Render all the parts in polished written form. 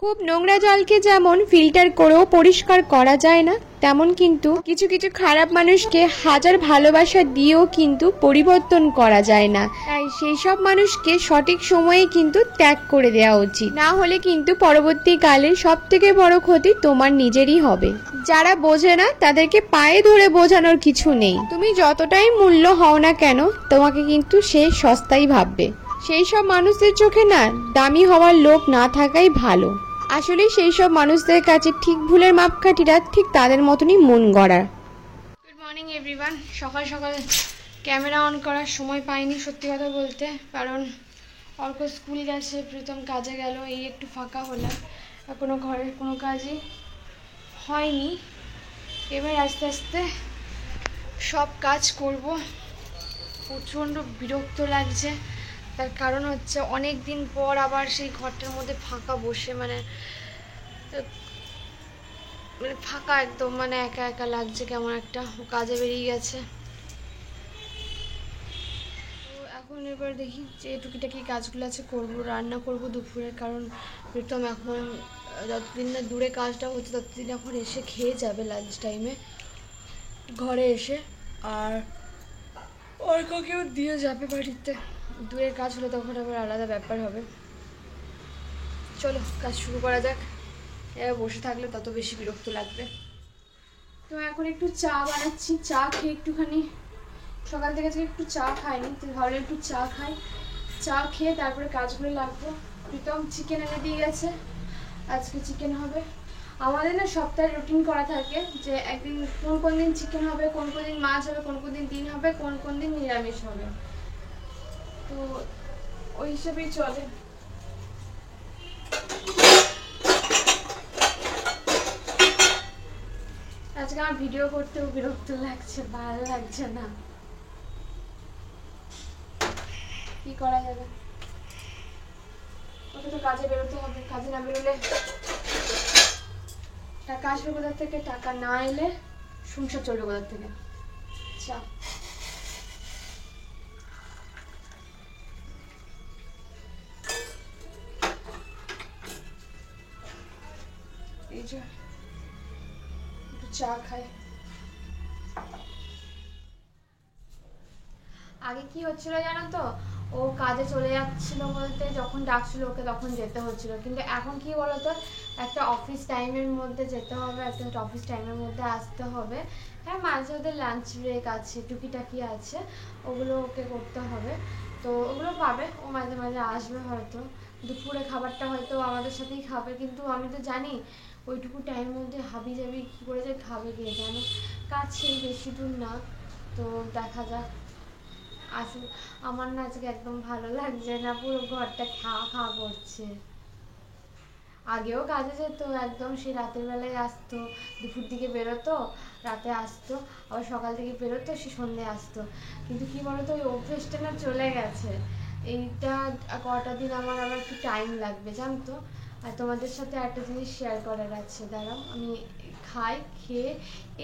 খুব নোংরা জলকে যেমন ফিল্টার করেও পরিষ্কার করা যায় না, তেমন কিন্তু কিছু কিছু খারাপ মানুষকে হাজার ভালোবাসা দিয়েও কিন্তু পরিবর্তন করা যায় না। তাই সেই সব মানুষকে সঠিক সময়ে কিন্তু ত্যাগ করে দেওয়া উচিত, না হলে কিন্তু পরবর্তীকালে সব থেকে বড় ক্ষতি তোমার নিজেরই হবে। যারা বোঝে না তাদেরকে পায়ে ধরে বোঝানোর কিছু নেই। তুমি যতটাই মূল্য হও না কেন, তোমাকে কিন্তু সে সস্তাই ভাববে। সেই সব মানুষদের চোখে না দামি হওয়ার লোভ না থাকাই ভালো। আসলে সেই সব মানুষদের কাছে ঠিক ভুলের মাপকাঠিটা ঠিক তাদের মতনই মন গড়া। Good morning everyone. সকাল সকাল ক্যামেরা অন করার সময় পাইনি সত্যি কথা বলতে, কারণ অর্ক স্কুল গেছে, প্রীতম কাজে গেল, এই একটু ফাঁকা হলাম। এখনো ঘরের কোনো কাজই হয়নি। এবার আস্তে আস্তে সব কাজ করব। প্রচণ্ড বিরক্ত লাগছে, তার কারণ হচ্ছে অনেক দিন পর আবার সেই ঘরটার মধ্যে ফাঁকা বসে মানে ফাঁকা একদম, মানে একা একা লাগছে কেমন একটা। কাজে বেরিয়ে গেছে, তো এখন এবার দেখি যে টুকিটাকি কাজগুলো আছে করবো। রান্না করব দুপুরে, কারণ প্রীতম এখন যতদিন না দূরে কাজটা হচ্ছে ততদিন এখন এসে খেয়ে যাবে লাঞ্চ টাইমে ঘরে এসে, আর অর্ককেও দিয়ে যাবে বাড়িতে। দূরের কাজ হলে তখন আবার আলাদা ব্যাপার হবে। চলো কাজ শুরু করা যাক। এবার বসে থাকলে তত বেশি বিরক্ত লাগবে। তো এখন একটু চা বানাচ্ছি। চা খেয়ে একটুখানি, সকাল থেকে একটু চা খাইনি, তো ভাবলাম একটু চা খাই। চা খেয়ে তারপরে কাজগুলো লাগবো। প্রীতম চিকেন এনে দিয়ে গেছে, আজকে চিকেন হবে। আমাদের না সপ্তাহে রুটিন করা থাকে যে একদিন কোন দিন চিকেন হবে, কোন দিন মাছ হবে, কোন দিন ডিম হবে, কোন দিন নিরামিষ হবে। তো ওই হিসেবেই চলে। আজকে আমার ভিডিও করতেও বিরক্ত লাগছে, ভালো লাগছে না। কি করা যাবে, ওকে তো কাজে বেরোতে হবে। কাজে না বেরোলে টাকা আসবে কোথা থেকে, টাকা না এলে সংসার চলবে কোথা থেকে। আচ্ছা এই যে একটু চা খাই। আগে কি হচ্ছিল জানো তো, ও কাজে চলে যাচ্ছিল বলতে যখন ডাকছিল ওকে তখন যেতে হচ্ছিল, কিন্তু এখন কি বলতো, একটা অফিস টাইমের মধ্যে যেতে হবে, একটা অফিস টাইমের মধ্যে আসতে হবে। হ্যাঁ, মাঝে ওদের লাঞ্চ ব্রেক আছে, টুকিটাকি আছে, ওগুলো ওকে করতে হবে। তো ওগুলো পাবে, ও মাঝে মাঝে আসবে, হয়তো দুপুরে খাবারটা হয়তো আমাদের সাথেই খাবে, কিন্তু আমি তো জানি ওইটুকু টাইমের মধ্যে হাবি যাবি কী করে যে খাবে কে জানে। কাজ সেই বেশি দূর না, তো দেখা যাক। আসলে আমার না আজকে একদম ভালো লাগছে না, পুরো ঘরটা খাওয়া খাওয়া করছে। আগেও কাজে যেত, একদম সেই রাতের বেলায় আসতো, দুপুর দিকে বেরোতো, রাতে আসতো, আবার সকাল থেকে বেরোতো, সে সন্ধ্যে আসতো। কিন্তু কি বলতো, ওই অভ্যেসটা না চলে গেছে। এইটা কটা দিন আমার আবার একটু টাইম লাগবে জানতো। আর তোমাদের সাথে একটা জিনিস শেয়ার করার আছে, দাঁড়াও আমি খাই, খেয়ে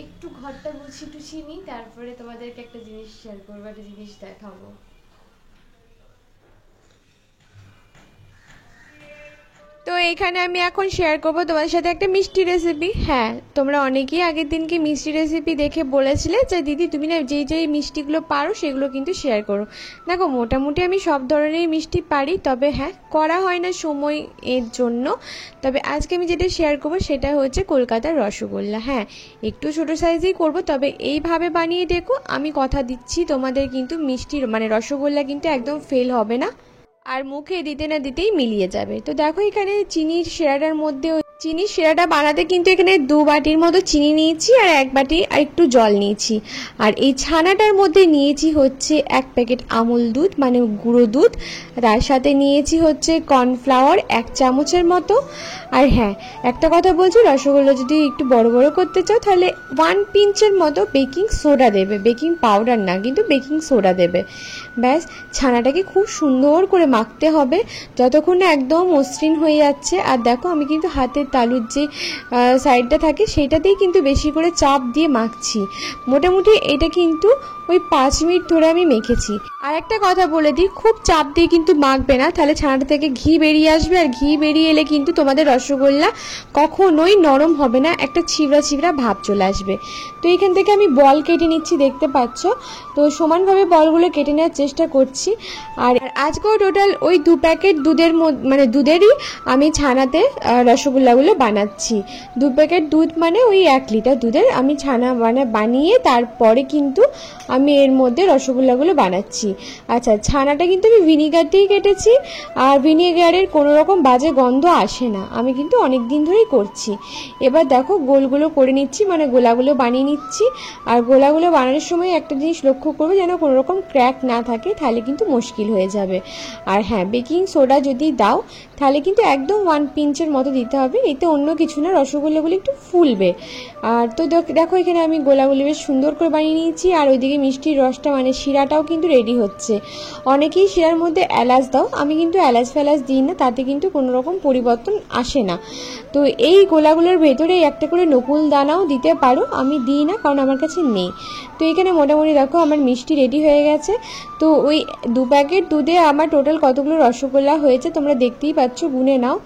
একটু ঘরটা গুছিয়ে টুছিয়ে নিই, তারপরে তোমাদেরকে একটা জিনিস শেয়ার করবো, একটা জিনিস দেখাবো। তো এইখানে আমি এখন শেয়ার করবো তোমাদের সাথে একটা মিষ্টি রেসিপি। হ্যাঁ, তোমরা অনেকেই আগের দিনকে মিষ্টি রেসিপি দেখে বলেছিলে যে দিদি তুমি না যেই মিষ্টিগুলো পারো সেগুলো কিন্তু শেয়ার করো। দেখো, মোটামুটি আমি সব ধরনের মিষ্টি পারি, তবে হ্যাঁ করা হয় না সময় এর জন্য। তবে আজকে আমি যেটা শেয়ার করবো সেটা হচ্ছে কলকাতার রসগোল্লা। হ্যাঁ, একটু ছোটো সাইজেই করব, তবে এইভাবে বানিয়ে দেখো, আমি কথা দিচ্ছি তোমাদের কিন্তু মিষ্টির মানে রসগোল্লা কিন্তু একদম ফেল হবে না, আর মুখে দিতে না দিতেই মিলিয়ে যাবে। তো দেখো, এখানে চিনির শিরাটার মধ্যে চিনির শিরাটা বানাতে কিন্তু এখানে 2 বাটির মতো চিনি নিয়েছি, আর 1 বাটি আর একটু জল নিয়েছি। আর এই ছানাটার মধ্যে নিয়েছি হচ্ছে 1 প্যাকেট আমুল দুধ মানে গুঁড়ো দুধ, তার সাথে নিয়েছি হচ্ছে কর্নফ্লাওয়ার 1 চামচের মতো। আর হ্যাঁ, একটা কথা বলছি, রসগোল্লা যদি একটু বড় বড় করতে চাও তাহলে 1 পিঞ্চের মতো বেকিং সোডা দেবে, বেকিং পাউডার না কিন্তু বেকিং সোডা দেবে। ব্যাস, ছানাটাকে খুব সুন্দর করে মাখতে হবে যতক্ষণ না একদম মসৃণ হয়ে যাচ্ছে। আর দেখো, আমি কিন্তু হাতের তালুর যে সাইডটা থাকে সেইটাতেই কিন্তু বেশি করে চাপ দিয়ে মাখছি। মোটামুটি এটা কিন্তু ওই 5 মিনিট ধরে আমি মেখেছি। আর একটা কথা বলে দিই, খুব চাপ দিয়ে কিন্তু মাখবে না, তাহলে ছানাটা থেকে ঘি বেরিয়ে আসবে, আর ঘি বেরিয়ে এলে কিন্তু তোমাদের রসগোল্লা কখনোই নরম হবে না, একটা ছিবড়া ছিবড়া ভাব চলে আসবে। তো এখান থেকে আমি বল কেটে নিচ্ছি, দেখতে পাচ্ছ। তো সমানভাবে বলগুলো কেটে নেওয়ার চেষ্টা করছি। আর আজকেও টোটাল ওই 2 প্যাকেট দুধের মানে দুধেরই আমি ছানাতে রসগোল্লাগুলো বানাচ্ছি। 2 প্যাকেট দুধ মানে ওই 1 লিটার দুধের আমি ছানা বানিয়ে তারপরে কিন্তু আমি এর মধ্যে রসগোল্লাগুলো বানাচ্ছি। আচ্ছা, ছানাটা কিন্তু আমি ভিনিগার দিয়েই কেটেছি, আর ভিনিগারের কোনো রকম বাজে গন্ধ আসে না, আমি কিন্তু অনেক দিন ধরেই করছি। এবার দেখো গোলগুলো করে নিচ্ছি, মানে গোলাগুলো বানিয়ে নিচ্ছি। আর গোলাগুলো বানানোর সময় একটা জিনিস লক্ষ্য করবে, যেন কোনো রকম ক্র্যাক না থাকে, তাহলে কিন্তু মুশকিল হয়ে যাবে। আর হ্যাঁ, বেকিং সোডা যদি দাও তাহলে কিন্তু একদম 1 পিঞ্চের মতো দিতে হবে, এতে অন্য কিছু না, রসগোল্লাগুলো একটু ফুলবে। আর তো দেখো এখানে আমি গোলাগুলি বেশ সুন্দর করে বানিয়ে নিয়েছি। আর ওইদিকে মিষ্টির রসটা মানে শিরাটাও কিন্তু রেডি হচ্ছে। অনেকেই শিরার মধ্যে এলাচ দাও, আমি কিন্তু এলাচ ফেলাচ দিই না, তাতে কিন্তু কোনো রকম পরিবর্তন আসে না। তো এই গোলাগুলোর ভেতরে একটা করে নকুল দানাও দিতে পারো, আমি দিই না কারণ আমার কাছে নেই। তো এখানে মোটামুটি দেখো আমার মিষ্টি রেডি হয়ে গেছে। তো ওই 2 প্যাকেট দুধে আমার টোটাল কতগুলো রসগোল্লা হয়েছে তোমরা দেখতেই পাচ্ছ, গুনে নাও।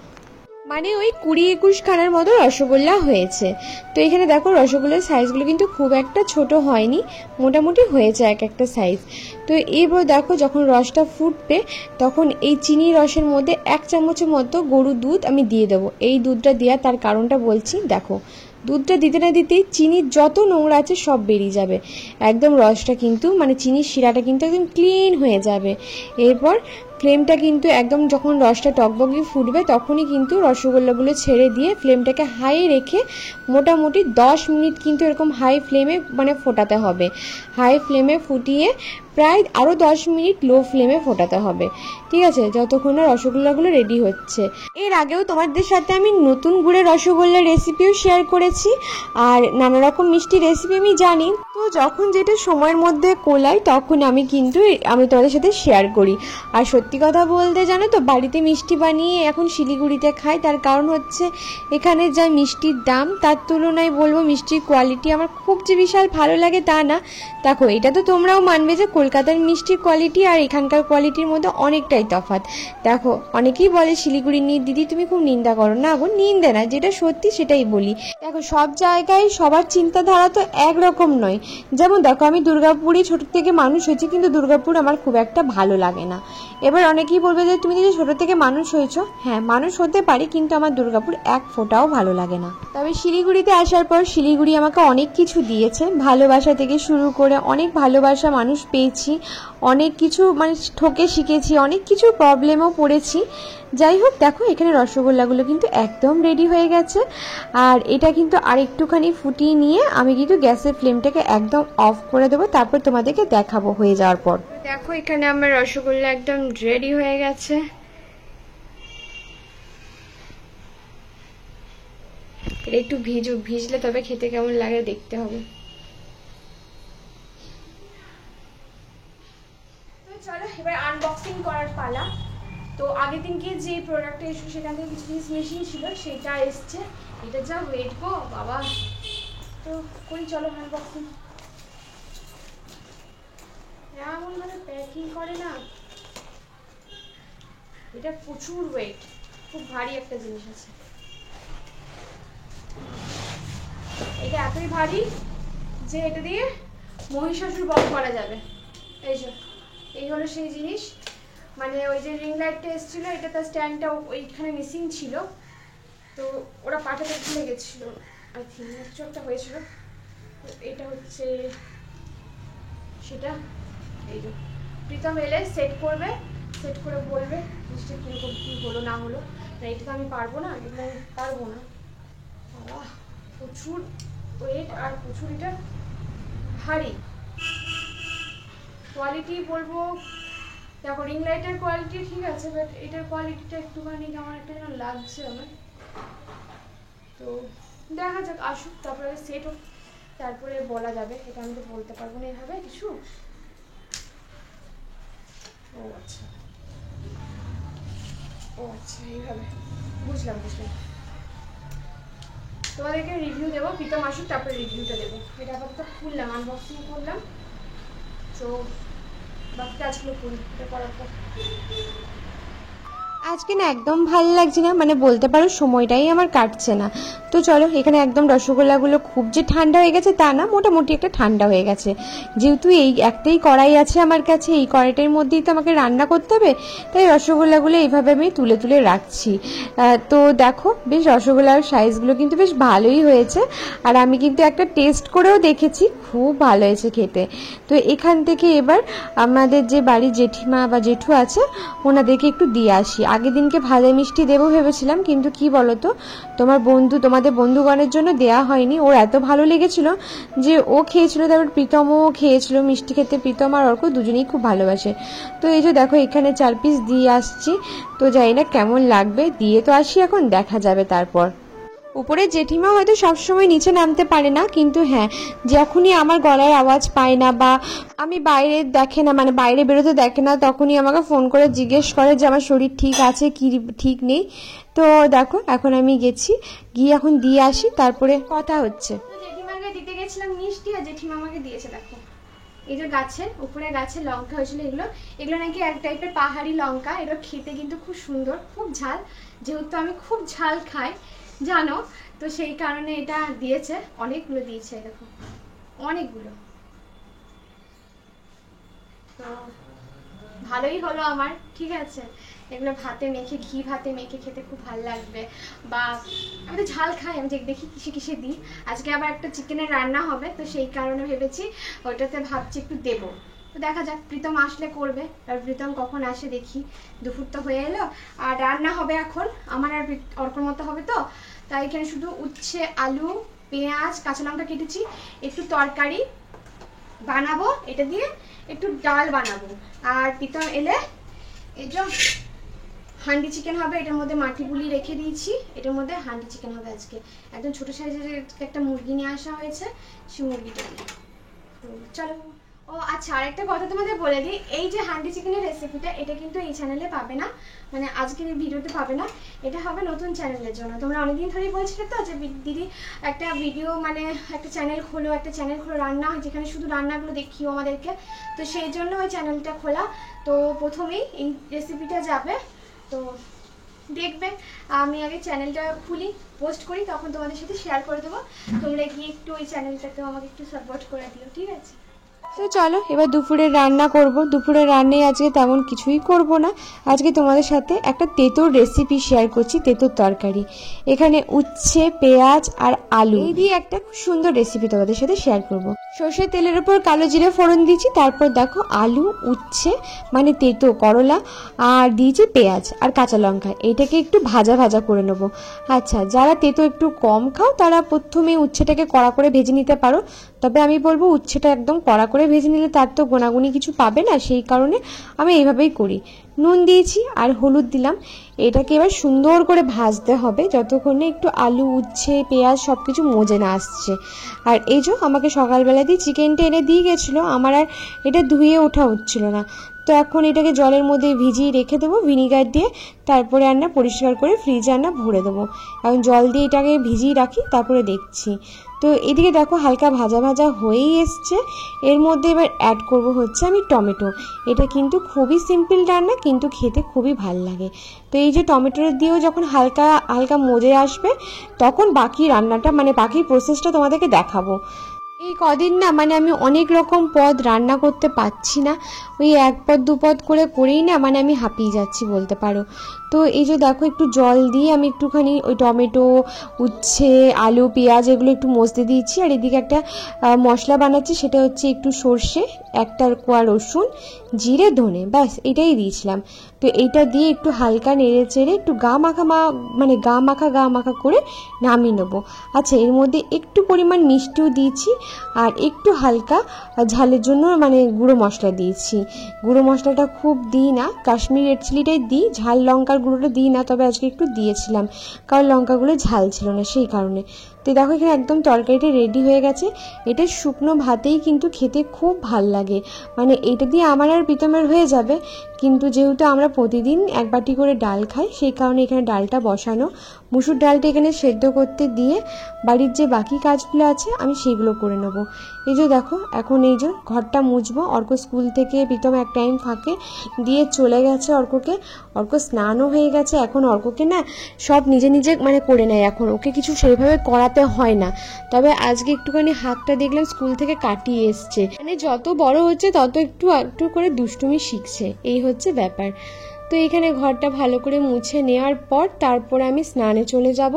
মানে ওই 20-21 খানার মতো রসগোল্লা হয়েছে। তো এখানে দেখো রসগোল্লার সাইজগুলো কিন্তু খুব একটা ছোট হয়নি, মোটামুটি হয়েছে এক একটা সাইজ। তো এরপর দেখো যখন রসটা ফুটবে তখন এই চিনি রসের মধ্যে 1 চামচের মতো গরুর দুধ আমি দিয়ে দেবো। এই দুধটা দেওয়ার তার কারণটা বলছি, দেখো দুধটা দিতে না দিতেই চিনির যত নোংরা আছে সব বেরিয়ে যাবে, একদম রসটা কিন্তু মানে চিনির শিরাটা কিন্তু একদম ক্লিন হয়ে যাবে। এরপর ফ্লেমটা কিন্তু একদম যখন রসটা টকবকে ফুটবে তখনই কিন্তু রসগোল্লাগুলো ছেড়ে দিয়ে ফ্লেমটাকে হাই রেখে মোটামুটি 10 মিনিট কিন্তু এরকম হাই ফ্লেমে মানে ফোটাতে হবে। হাই ফ্লেমে ফুটিয়ে প্রায় আরও 10 মিনিট লো ফ্লেমে ফোটাতে হবে, ঠিক আছে, যতক্ষণ না রসগোল্লাগুলো রেডি হচ্ছে। এর আগেও তোমাদের সাথে আমি নতুন গুড়ের রসগোল্লার রেসিপিও শেয়ার করেছি, আর নানা রকম মিষ্টি রেসিপি আমি জানি। তো যখন যেটা সময়ের মধ্যে কোলাই তখন আমি তোমাদের সাথে শেয়ার করি। আর সত্যি কথা বলতে জানো তো, বাড়িতে মিষ্টি বানিয়ে এখন শিলিগুড়িতে খাই, তার কারণ হচ্ছে এখানে যা মিষ্টির দাম তার তুলনায় বলবো মিষ্টির কোয়ালিটি আমার খুব যে বিশাল ভালো লাগে তা না। দেখো এটা তো তোমরাও মানবে যে কলকাতার মিষ্টির কোয়ালিটি আর এখানকার কোয়ালিটির মধ্যে অনেকটাই তফাৎ। দেখো অনেকেই বলে শিলিগুড়ির দিদি তুমি খুব নিন্দা করো, না গো নিন্দে না, যেটা সত্যি সেটাই বলি। দেখো সব জায়গায় সবার চিন্তাধারা তো একরকম নয়। যেমন দেখো আমি দুর্গাপুরে ছোট থেকে মানুষ হয়েছি, কিন্তু দুর্গাপুর আমার খুব একটা ভালো লাগে না। এবার অনেকেই বলবে যে তুমি যে ছোট থেকে মানুষ হয়েছো, হ্যাঁ মানুষ হতে পারি, কিন্তু আমার দুর্গাপুর এক ফোঁটাও ভালো লাগে না। তবে শিলিগুড়িতে আসার পর শিলিগুড়ি আমাকে অনেক কিছু দিয়েছে, ভালোবাসা থেকে শুরু করে অনেক ভালোবাসা মানুষ পেয়েছি, অনেক কিছু মানে ঠকে শিখেছি, অনেক কিছু প্রবলেমও পড়েছি। যাই হোক দেখো এখানে রসগোল্লাগুলো কিন্তু একদম রেডি হয়ে গেছে। আর এটা কিন্তু আর একটুখানি ফুটিয়ে নিয়ে আমি কিন্তু গ্যাসের ফ্লেমটাকে একদম অফ করে দেবো, তারপর তোমাদেরকে দেখাবো হয়ে যাওয়ার পর। দেখো এখানে আমার রসগোল্লা একদম রেডি হয়ে গেছে। এটা একটু ভিজলে তবে খেতে কেমন লাগে দেখতে হবে। চলো এবার আনবক্সিং করার পালা। তো আগের দিনকে যে প্রোডাক্টটা এসেছিল সেখান থেকে কিছু জিনিস মেশিন ছিল, সেটা এসছে। এটা যা ওয়েট গো বাবা। তো করি চলো আনবক্সিং। এমন ভাবে প্যাকিং করে না, এটা প্রচুর ওয়েট, খুব ভারী একটা জিনিস আছে। এটা এতই ভারী যে এটা দিয়ে মহিষাসুর বধ করা যাবে। এই হলো সেই জিনিস। মানে ওই যে রিং লাইটটা এসেছিল, এটা তার স্ট্যান্ডটা ওইখানে মিসিং ছিল, তো ওরা পাঠাতে ভুলে গেছিল, আই থিঙ্ক কিছু একটা হয়েছিল। তো এটা হচ্ছে সেটা। এই যে প্রীতম এলে সেট করবে, সেট করে বলবে জিনিসটা কীরকম কী হলো না হলো। না এটা তো আমি পারবো না, এগুলো আমি পারবো না। বাবা প্রচুর ওয়েট আর প্রচুর এটা ভারী। কোয়ালিটি বলবো, দেখো রিং লাইটের কোয়ালিটি ঠিক আছে, বাট এটার কোয়ালিটিটা একটুখানি কেমন একটা যেন লাগছে আমার। তো দেখা যাক, আসুক তারপরে সেট হোক, তারপরে বলা যাবে। এটা আমি তো বলতে পারবো না এভাবে কিছু। ও আচ্ছা, ও আচ্ছা এইভাবে, বুঝলাম। তোমাদেরকে রিভিউ দেবো, প্রীতম আসুক তারপরে রিভিউটা দেবো। এটা আপাতত খুললাম, আনবক্সিং করলাম। তো বাকি কাজগুলো করি, এটা করার পর আজকে না একদম ভালো লাগছে না, মানে বলতে পারো সময়টাই আমার কাটছে না। তো চলো, এখানে একদম রসগোল্লাগুলো খুব যে ঠান্ডা হয়ে গেছে তা না, মোটামুটি একটা ঠান্ডা হয়ে গেছে। যেহেতু এই একটাই কড়াই আছে আমার কাছে, এই কড়াইটার মধ্যেই তো আমাকে রান্না করতে হবে, তাই রসগোল্লাগুলো এইভাবে আমি তুলে তুলে রাখছি। তো দেখো, বেশ রসগোল্লার সাইজগুলো কিন্তু বেশ ভালোই হয়েছে। আর আমি কিন্তু একটা টেস্ট করেও দেখেছি, খুব ভালো হয়েছে খেতে। তো এখান থেকে এবার আমাদের যে বাড়ির জেঠিমা বা জেঠু আছে ওনাদেরকে একটু দিয়ে আসি। আগের দিনকে ভাজা মিষ্টি দেবো ভেবেছিলাম, কিন্তু কি বলতো, তোমাদের বন্ধুগণের জন্য দেয়া হয়নি। ওর এত ভালো লেগেছিল যে ও খেয়েছিল, তারপর প্রীতমও খেয়েছিল। মিষ্টি খেতে প্রীতম আর অর্ক দুজনেই খুব ভালোবাসে। তো এই যে দেখো, এখানে 4 পিস দিয়ে আসছি। তো জানি না কেমন লাগবে, দিয়ে তো আসি, এখন দেখা যাবে। তারপর উপরে জেঠিমা হয়তো সবসময় নিচে নামতে পারে না, কিন্তু হ্যাঁ, যখনই আমার গলার আওয়াজ পায় না বা আমি বাইরে দেখে না, মানে বাইরে বেরোতে দেখে না, তখনই আমাকে ফোন করে জিজ্ঞেস করে যে আমার শরীর ঠিক আছে কি ঠিক নেই। তো দেখো, এখন আমি গেছি, গিয়ে এখন দিয়ে আসি, তারপরে কথা হচ্ছে। জেঠিমাকে দিতে গেছিলাম মিষ্টি, আর জেঠিমা আমাকে দিয়েছে। দেখো, এই যে গাছের উপরে গাছের লঙ্কা হয়েছিল, এগুলো নাকি এক টাইপের পাহাড়ি লঙ্কা। এগুলো খেতে কিন্তু খুব সুন্দর, খুব ঝাল। যেহেতু আমি খুব ঝাল খাই জানো, তো সেই কারণে এটা দিয়েছে। অনেকগুলো দিয়েছে, দেখো অনেকগুলো। তো ভালোই হলো আমার, ঠিক আছে। এগুলো ভাতে মেখে, ঘি ভাতে মেখে খেতে খুব ভালো লাগবে। বা আমি তো ঝাল খাই, আমি দেখি কিসে কিসে দিই। আজকে আবার একটা চিকেনের রান্না হবে, তো সেই কারণে ভেবেছি ওইটাতে ভাবছি একটু দেবো। তো দেখা যাক, প্রীতম আসলে করবে। আর প্রীতম কখন আসে দেখি। দুপুর তো হয়ে এলো, আর রান্না হবে এখন আমার আর অর্কর মতো হবে। তো তাই এখানে শুধু উচ্ছে, আলু, পেঁয়াজ, কাঁচা লঙ্কা কেটেছি, একটু তরকারি বানাবো এটা দিয়ে, একটু ডাল বানাবো। আর প্রীতম এলে এই যে হান্ডি চিকেন হবে, এটার মধ্যে মাটি বুলি রেখে দিয়েছি, এটার মধ্যে হান্ডি চিকেন হবে আজকে। একদম ছোট সাইজের একটা মুরগি নিয়ে আসা হয়েছে, সেই মুরগিটা দিয়ে। চলো। ও আচ্ছা, আরেকটা কথা তোমাদের বলে দিই, এই যে হান্ডি চিকেনের রেসিপিটা, এটা কিন্তু এই চ্যানেলে পাবে না, মানে আজকের এই ভিডিওতে পাবে না। এটা হবে নতুন চ্যানেলের জন্য। তোমরা অনেকদিন ধরেই বলছিলে তো যে দিদি একটা ভিডিও, মানে একটা চ্যানেল খোলো রান্না, যেখানে শুধু রান্নাগুলো দেখিও আমাদেরকে। তো সেই জন্য ওই চ্যানেলটা খোলা। তো প্রথমেই এই রেসিপিটা যাবে, তো দেখবে। আমি আগে চ্যানেলটা খুলি, পোস্ট করি, তখন তোমাদের সাথে শেয়ার করে দেবো। তোমরা গিয়ে একটু ওই চ্যানেলটাতেও আমাকে একটু সাপোর্ট করে দিও, ঠিক আছে। তো চলো, এবার দুপুরে রান্না করব। দুপুরের রান্নায় আজকে তেমন কিছুই করব না। আজকে তোমাদের সাথে একটা তেঁতুর রেসিপি শেয়ার করছি, তেঁতুর তরকারি। এখানে উচ্ছে, পেঁয়াজ আর আলু এই দিয়ে একটা খুব সুন্দর রেসিপি তোমাদের সাথে শেয়ার করব। সর্ষের তেলের উপর কালো জিরে ফোড়ন দিয়েছি, তারপর দেখো আলু, উচ্ছে মানে তেঁতো করলা, আর দিয়েছি পেঁয়াজ আর কাঁচা লঙ্কা। এইটাকে একটু ভাজা ভাজা করে নেব। আচ্ছা, যারা তেঁতো একটু কম খাও তারা প্রথমে উচ্ছেটাকে কড়া করে ভেজে নিতে পারো, তবে আমি বলবো উচ্ছেটা একদম কড়া করে ভেজে নিলে তার তো গোনাগুনি কিছু পাবে না, সেই কারণে আমি এইভাবেই করি। নুন দিয়েছি আর হলুদ দিলাম। এটাকে এবার সুন্দর করে ভাজতে হবে যতক্ষণে একটু আলু, উচ্ছে, পেঁয়াজ সব কিছু মজে না আসছে। আর এই যে আমাকে সকালবেলা দিয়ে চিকেনটা এনে দিয়ে গেছিলো, আমার আর এটা ধুয়ে ওঠা হচ্ছিল না। তো এখন এটাকে জলের মধ্যে ভিজিয়ে রেখে দেবো ভিনিগার দিয়ে, তারপরে রান্না পরিষ্কার করে ফ্রিজে রান্না ভরে দেবো। এখন জল দিয়ে এটাকে ভিজিয়ে রাখি, তারপরে দেখছি। তো এদিকে দেখো হালকা ভাজা ভাজা হয়েই এসছে। এর মধ্যে এবার অ্যাড করব হচ্ছে আমি টমেটো। এটা কিন্তু খুবই সিম্পল রান্না, কিন্তু খেতে খুবই ভাল লাগে। তো এই যে টমেটো দিয়েও যখন হালকা হালকা মজে আসবে, তখন বাকি রান্নাটা, মানে বাকি প্রসেসটা তোমাদেরকে দেখাবো। এই কদিন না, মানে আমি অনেক রকম পদ রান্না করতে পারছি না, ওই এক পদ দু পদ করে করেই না, মানে আমি হাঁপিয়ে যাচ্ছি বলতে পারো। তো এই যে দেখো, একটু জল দিয়ে আমি একটুখানি ওই টমেটো, উচ্ছে, আলু, পেঁয়াজ এগুলো একটু মজতে দিয়েছি। আর এদিকে একটা মশলা বানাচ্ছি, সেটা হচ্ছে একটু সর্ষে, একটা কোয়া রসুন, জিরে, ধনে, ব্যাস এটাই দিয়েছিলাম। তো এইটা দিয়ে একটু হালকা নেড়ে চেড়ে একটু গা মাখা করে নামিয়ে নেবো। আচ্ছা, এর মধ্যে একটু পরিমাণ মিষ্টিও দিয়েছি, আর একটু হালকা ঝালের জন্য মানে গুঁড়ো মশলা দিয়েছি। গুঁড়ো মশলাটা খুব দিই না, কাশ্মীরি রেড চিলিটাই দিই, ঝাল লঙ্কার গুঁড়োটা দিই না, তবে আজকে একটু দিয়েছিলাম কারণ লঙ্কাগুলো ঝাল ছিল না, সেই কারণে। তো দেখো এখানে একদম তরকারিটা রেডি হয়ে গেছে। এটা শুকনো ভাতেই কিন্তু খেতে খুব ভাল লাগে, মানে এটা দিয়ে আমার আর প্রীতমের হয়ে যাবে। কিন্তু যেহেতু আমরা প্রতিদিন এক বাটি করে ডাল খাই, সেই কারণে এখানে ডালটা বসানো। মুসুর ডালটা এখানে সেদ্ধ করতে দিয়ে বাড়ির যে বাকি কাজগুলো আছে আমি সেগুলো করে নেবো। এই যে দেখো, এখন এই যে ঘরটা মুছবো। অর্ক স্কুল থেকে প্রীতম এক টাইম ফাঁকে দিয়ে চলে গেছে অর্ককে। অর্ক স্নানও হয়ে গেছে। এখন অর্ককে না সব নিজে নিজে মানে করে নেয়, এখন ওকে কিছু সেইভাবে করাতে হয় না। তবে আজকে একটুখানি হাতটা দেখলাম স্কুল থেকে কাটিয়ে এসছে, মানে যত বড় হচ্ছে তত একটু একটু করে দুষ্টুমি শিখছে, এই হচ্ছে ব্যাপার। তো এখানে ঘরটা ভালো করে মুছে নেওয়ার পর তারপরে আমি স্নানে চলে যাব।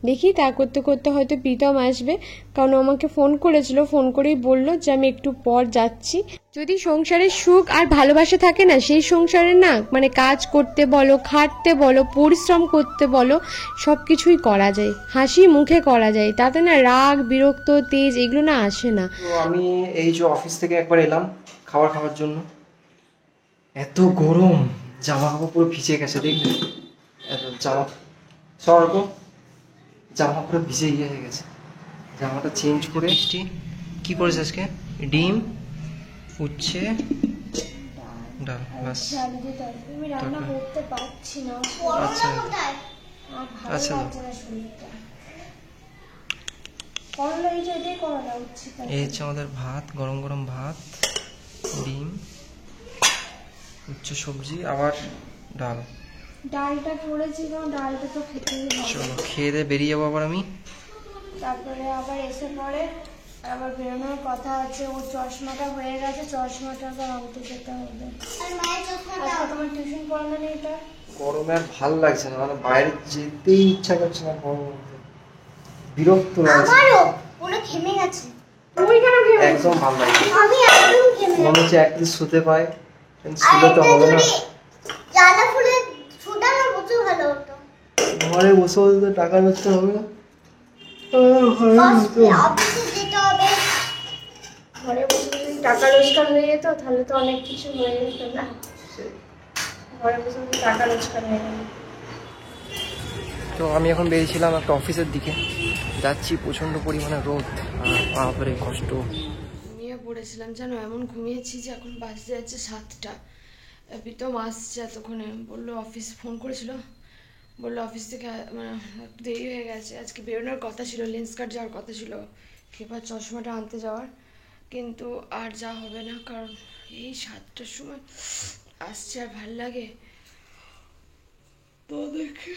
দেখি তা করতে করতে হয়তো প্রীতম আসবে, কারণ আমাকে ফোন করেছিল, ফোন করেই বলল যে আমি একটু পর যাচ্ছি। যদি সংসারের সুখ আর ভালোবাসা থাকে না, সেই সংসারে না মানে কাজ করতে বলো, খাটতে বলো, পরিশ্রম করতে বলো, সব কিছুই করা যায়, হাসি মুখে করা যায়, তাতে না রাগ বিরক্ত তেজ এগুলো না আসে না। তো আমি এই যে অফিস থেকে একবার এলাম খাবার খাওয়ার জন্য। এত গরম, জামা কাপড় পুরো ভিজে গেছে, দেখলে এত জামা পুরো ভিজে হয়ে গেছে। জামাটা চেঞ্জ করে কি করেছে আজকে? ডিম, উচ্ছে, ডাল, বাস। আচ্ছা আচ্ছা, এই হচ্ছে আমাদের ভাত, গরম গরম ভাত, ডিম, উচ্চ সবজি, আবার ডালটা করেছি, ডালটা তো খেতেই হবে। চলো খেয়ে দিয়ে বেরিয়ে যাবো আবার আমি। তারপরে আবার এসে পরে আবার বেরোনোর কথা আছে। ওর চশমাটা হয়ে গেছে, চশমাটা আবার আনতে যেতে হবে। আজকে তোমার টিউশন পড়ানো নেই? এটা গরমে আর ভালো লাগছে না, মানে বাইরে যেতেই ইচ্ছা করছে না, বিরক্ত লাগছে। আমারও পুরো ঘেমে গেছে। তুই কেন ঘেমে? একদম ভালো লাগছে, আমি একদম ঘেমে। মনে হচ্ছে একটু শুতে পাই, শুতে তো হবে না। জানা ফুলে শুটানো বসে ভালো হতো। ঘরে বসে বসে টাকা নষ্ট হবে না, অফিসে যেতে হবে। ঘরে বসে বসে টাকা রোজগার হয়ে যেত তাহলে তো অনেক কিছু হয়ে যেত না। ঘরে বসে বসে টাকা রোজগার হয়ে গেল। তো আমি এখন বেরিয়েছিলাম একটা অফিসের দিকে, যাচ্ছি, প্রচন্ড পরিমাণে রোদ আর বাপরে কষ্ট। ঘুমিয়ে পড়েছিলাম জানো, এমন ঘুমিয়েছি যে এখন বাজতে যাচ্ছে 7টা। প্রীতম আসছে এতক্ষণে, বললো অফিস ফোন করেছিল, বললো অফিস থেকে মানে একটু দেরি হয়ে গেছে, আজকে বেরোনোর কথা ছিল, লেন্স কাট যাওয়ার কথা ছিল, এবার চশমাটা আনতে যাওয়ার, কিন্তু আর যা হবে না, কারণ এই 7টার সময় আসছে আর ভাল লাগে তো দেখে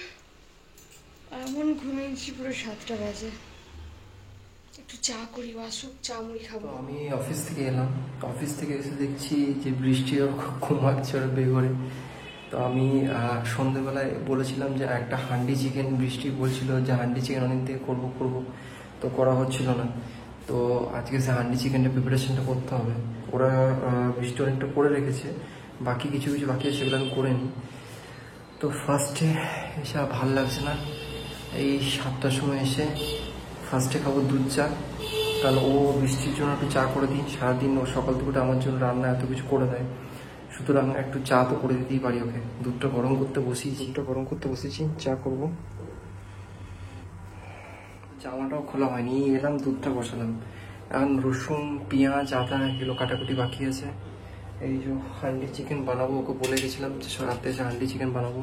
এমন ঘুমিয়েছি পুরো 7টা বাজে। একটু চা করি, আসুক চা মুড়ি খাবো। আমি অফিস থেকে এলাম, অফিস থেকে এসে দেখছি যে বৃষ্টি ঘুমাচ্ছে ওর বেঘরে। তো আমি সন্ধ্যেবেলায় বলেছিলাম যে একটা হান্ডি চিকেন, বৃষ্টি বলছিল যে হান্ডি চিকেন অনেক থেকে করবো, তো করা হচ্ছিল না। তো আজকে সে হান্ডি চিকেনের প্রিপারেশনটা করতে হবে। ওরা বৃষ্টি অনেকটা করে রেখেছে, বাকি কিছু বাকি আছে সেগুলো আমি করে নিই। তো ফার্স্টে এসে ভাল লাগছে না, এই 7টার সময় এসে ফার্স্টে খাবো দুধ চা, কারণ ও বৃষ্টির জন্য একটু চা করে দিই। সারাদিন ও সকাল থেকে আমার জন্য রান্না এত কিছু করে দেয়, সুতরাং একটু চা তো করে দিতেই পারি ওকে। দুধটা গরম করতে বসিয়েছি, চা করব। জামাটাও খোলা হয়নি, এলাম দুধটা বসালাম। এখন রসুন, পেঁয়াজ, আদা এগুলো কাটাকুটি বাকি আছে। এই যে হান্ডি চিকেন বানাবো, ওকে বলে গেছিলাম যে রাতে এসে হান্ডি চিকেন বানাবো।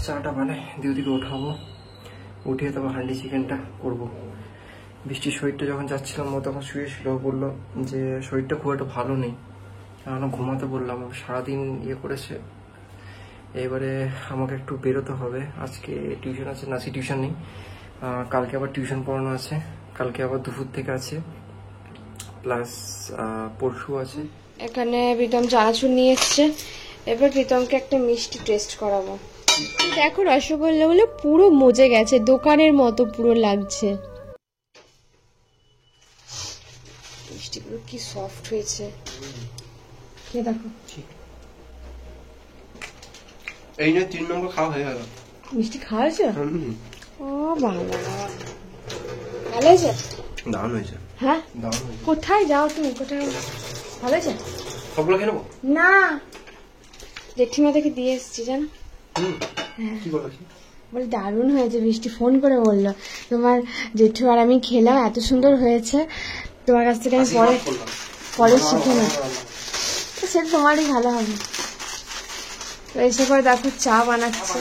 চাটা বানাই দিয়ে ওদিকে ওঠাবো, উঠিয়ে তারপর হান্ডি চিকেনটা করবো। বৃষ্টির শরীরটা যখন যাচ্ছিলাম ও তখন শুয়েছিল, বললো যে শরীরটা খুব একটা ভালো নেই, আমরা ঘুমাতে বললাম। সারাদিন ইয়ে করেছে, এবারে আমাকে একটু বেরোতে হবে। আজকে টিউশন আছে, নাচি টিউশন নেই, কালকে আবার টিউশন পড়ানো আছে, কালকে আবার দুপুর থেকে আছে, প্লাস পরশু আছে। এখানে প্রীতম চানাচুর নিয়ে এসছে, এবার প্রীতমকে একটা মিষ্টি টেস্ট করাবো। দেখো রসগোল্লা গুলো পুরো মজে গেছে, দোকানের মতো পুরো লাগছে। মিষ্টিগুলো কি সফট হয়েছে, দেখো। এই যে 3 নম্বর খাওয়া হয়ে গেল। মিষ্টি খাওয়া হয়েছে? ও বাবা, ভালো হয়েছে? দারুণ হয়েছে। হ্যাঁ, কোথায় যাও তুমি? কোথায়? ভালো হয়েছে? সবগুলো খেয়ে নেবো না, জেঠিমা থেকে দিয়ে এসছি জানো। কি বলো? বলে দারুণ হয়েছে, বৃষ্টি ফোন করে বললো তোমার জেঠু আর আমি খেলাম, এত সুন্দর হয়েছে, তোমার কাছ থেকে আমি পরে শিখে নেব। সেটা তোমারই ভালো হবে। তো এসে করে দেখো চা বানাচ্ছে,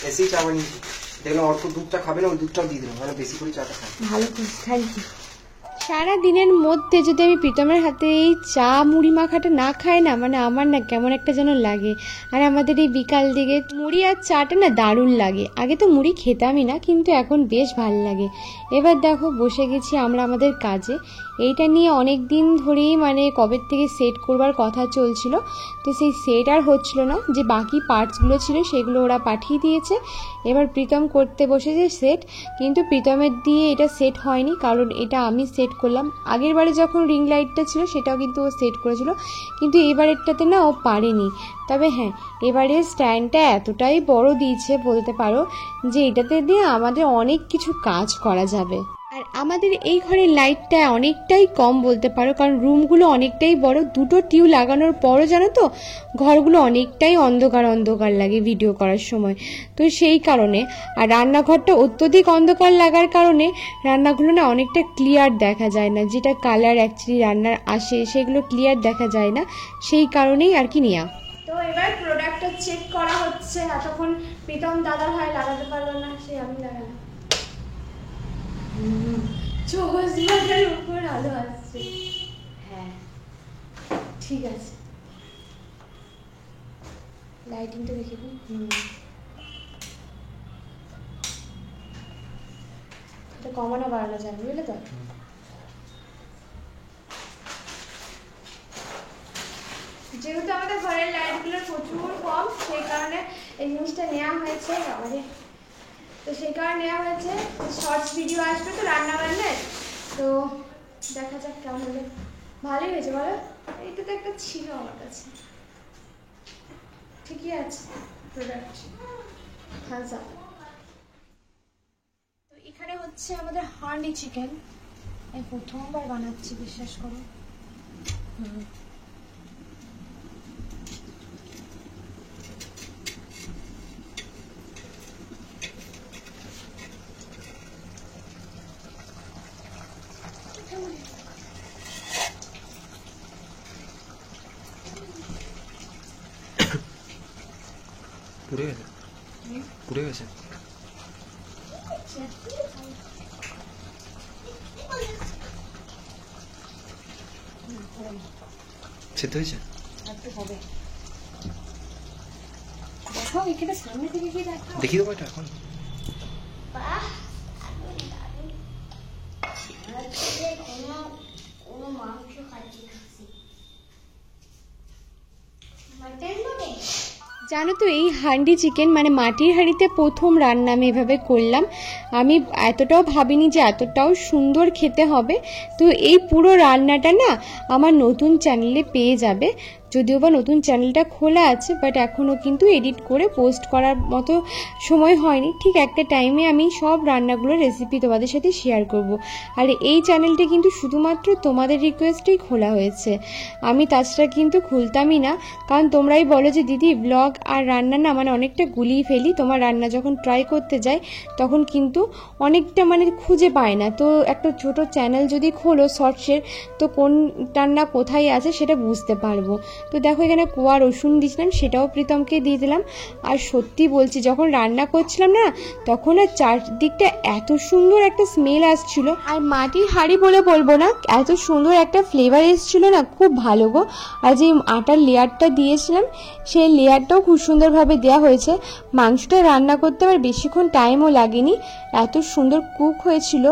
এসি চা বানিয়েছি, দেখলাম অল্প দুধটা খাবে না, ওই দুধটাও দিয়ে দিলাম, মানে বেশি করে চাটা খাই। ভালো করে, থ্যাংক ইউ। সারা দিনের মধ্যে যদি আমি প্রীতমের হাতে এই চা মুড়ি মাখাটা না খাই না, মানে আমার না কেমন একটা যেন লাগে। আর আমাদের এই বিকাল দিকে মুড়ি আর চাটা না দারুণ লাগে। আগে তো মুড়ি খেতামই না, কিন্তু এখন বেশ ভালো লাগে। এবার দেখো বসে গেছি আমরা আমাদের কাজে। এইটা নিয়ে অনেক দিন ধরেই মানে কবে থেকে সেট করবার কথা চলছিল, তো সেই সেট আর হচ্ছিল না। যে বাকি পার্টসগুলো ছিল সেগুলো ওরা পাঠিয়ে দিয়েছে, এবার প্রীতম করতে বসেছে সেট। কিন্তু প্রীতমের দিয়ে এটা সেট হয়নি, কারণ এটা আমি সেট করলাম। আগের বারে যখন রিং লাইটটা ছিল সেটাও কিন্তু ও সেট করেছিল, কিন্তু এবারেরটাতে না ও পারেনি। তবে হ্যাঁ, এবারে স্ট্যান্ডটা এতটাই বড় দিয়েছে বলতে পারো যে এটাতে দিয়ে আমাদের অনেক কিছু কাজ করা যাবে। আর আমাদের এই ঘরের লাইটটা অনেকটাই কম বলতে পারো, কারণ রুমগুলো অনেকটাই বড়। দুটো টিউব লাগানোর পরও জানো তো ঘরগুলো অনেকটাই অন্ধকার অন্ধকার লাগে ভিডিও করার সময়, তো সেই কারণে। আর রান্নাঘরটা অত্যধিক অন্ধকার লাগার কারণে রান্নাগুলো না অনেকটা ক্লিয়ার দেখা যায় না, যেটা কালার অ্যাকচুয়ালি রান্নার আসে সেগুলো ক্লিয়ার দেখা যায় না, সেই কারণেই আর কি নেওয়া। তো এবার প্রোডাক্টটা চেক করা হচ্ছে। এতক্ষণ প্রীতম দাদা ভাই লাগাতে পারলো না, সেই আমি লাগালাম। চৌবাজের উপর আলো আসছে, হ্যাঁ ঠিক আছে। লাইটিংটা দেখে দিন। এটা কমানো বাড়ানো যায়, বুঝলে তো? যেহেতু আমাদের ঘরের লাইটগুলো প্রচুর কম, সেই কারণে এই জিনিসটা নেওয়া হয়েছে আমাদের। তো সেই কারণে নেওয়া হয়েছে, শর্টস ভিডিও আসবে তো রান্না বান্নার, তো দেখা যাক কেমন হলে। ভালোই হয়েছে বলো? এইটা তো একটা ছিল আমার কাছে, ঠিকই আছে প্রোডাক্ট। Thums up. তো এখানে হচ্ছে আমাদের হান্ডি চিকেন, এই প্রথমবার বানাচ্ছি বিশ্বাস করো। পুড়ে গেছে, পুড়ে গেছে। সেদ্ধ হয়েছে, দেখি দেবো এটা এখন। জানো তো এই হান্ডি চিকেন মানে মাটির হাঁড়িতে প্রথম রান্না আমি এভাবে করলাম। আমি এতটাও ভাবিনি যে এতটাও সুন্দর খেতে হবে। তো এই পুরো রান্নাটা না আমার নতুন চ্যানেলে পেয়ে যাবে, যদিও বা নতুন চ্যানেলটা খোলা আছে, বাট এখনও কিন্তু এডিট করে পোস্ট করার মতো সময় হয়নি। ঠিক একটা টাইমে আমি সব রান্নাগুলোর রেসিপি তোমাদের সাথে শেয়ার করব। আর এই চ্যানেলটা কিন্তু শুধুমাত্র তোমাদের রিকোয়েস্টেই খোলা হয়েছে, আমি তাছাড়া কিন্তু খুলতামই না। কারণ তোমরাই বলো যে দিদি ব্লগ আর রান্না না মানে অনেকটা গুলিয়ে ফেলি, তোমার রান্না যখন ট্রাই করতে যাই তখন কিন্তু অনেকটা মানে খুঁজে পায় না। তো একটা ছোট চ্যানেল যদি খোলো শর্টসের, তো কোন রান্না কোথায় আছে সেটা বুঝতে পারবো। তো দেখো এখানে কোয়া রসুন দিয়েছিলাম, সেটাও প্রীতমকে দিয়ে দিলাম। আর সত্যি বলছি যখন রান্না করছিলাম না তখন আর চারদিকটা এত সুন্দর একটা স্মেল আসছিল, আর মাটির হাঁড়ি বলে বলবো না, এত সুন্দর একটা ফ্লেভার এসেছিল না, খুব ভালো গো। আর যে আটার লেয়ারটা দিয়েছিলাম সেই লেয়ারটাও খুব সুন্দরভাবে দেওয়া হয়েছে। মাংসটা রান্না করতে আমার বেশিক্ষণ টাইমও লাগেনি, এত সুন্দর কুক হয়েছিল।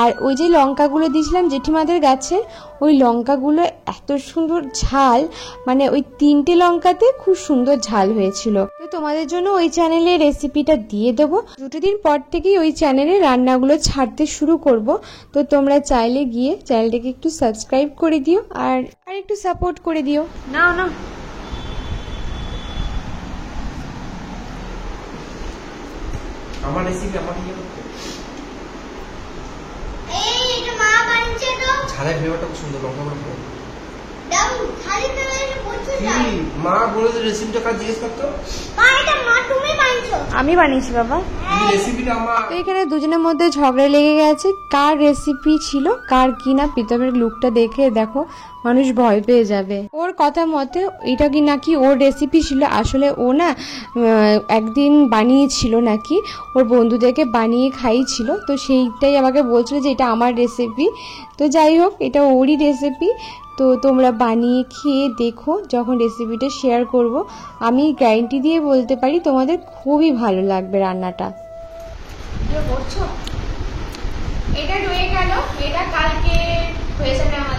আর ওই যে লঙ্কাগুলো দিয়েছিলাম জেঠিমাদের গাছে, ওই লঙ্কাগুলো এত সুন্দর ঝাল, মানে ওই 3টে লঙ্কাতে খুব সুন্দর ঝাল হয়েছিল। তো তোমাদের জন্য ওই চ্যানেলে রেসিপিটা দিয়ে দেবো। 2 দিন পর থেকেই ওই চ্যানেলে রান্নাগুলো ছাড়তে শুরু করব। তো তোমরা চাইলে গিয়ে চ্যানেলটাকে একটু সাবস্ক্রাইব করে দিও আর একটু সাপোর্ট করে দিও। না না আমার রেসিপি আমার ইয়ে করতে এই এটা মা বানিয়েছে তো ঝালের ফ্লেভারটা খুব সুন্দর, লঙ্কা গুলো দাও খালি ফ্লেভারে বলছো না মা বলে যে রেসিপিটা কাজ জিজ্ঞেস করতো। মা এটা মা তুমি বানিয়েছো আমি বানিয়েছি বাবা। রেসিপিটা আমার তো এখানে দুজনের মধ্যে ঝগড়া লেগে গেছে কার রেসিপি ছিল কার কি না। প্রীতমের লুকটা দেখে দেখো মানুষ ভয় পেয়ে যাবে। ওর কথা মতে এটা কি নাকি ওর রেসিপি ছিল, আসলে ও না একদিন বানিয়েছিল নাকি, ওর বন্ধুদেরকে বানিয়ে খাইয়েছিল, তো সেইটাই আমাকে বলছিল যে এটা আমার রেসিপি। তো যাই হোক, এটা ওরই রেসিপি। তো তোমরা বানিয়ে খেয়ে দেখো, যখন রেসিপিটা শেয়ার করব আমি গ্যারান্টি দিয়ে বলতে পারি তোমাদের খুবই ভালো লাগবে রান্নাটা। করছো এটা রয়ে গেল, এটা কালকে হয়ে যাবে আমাদের।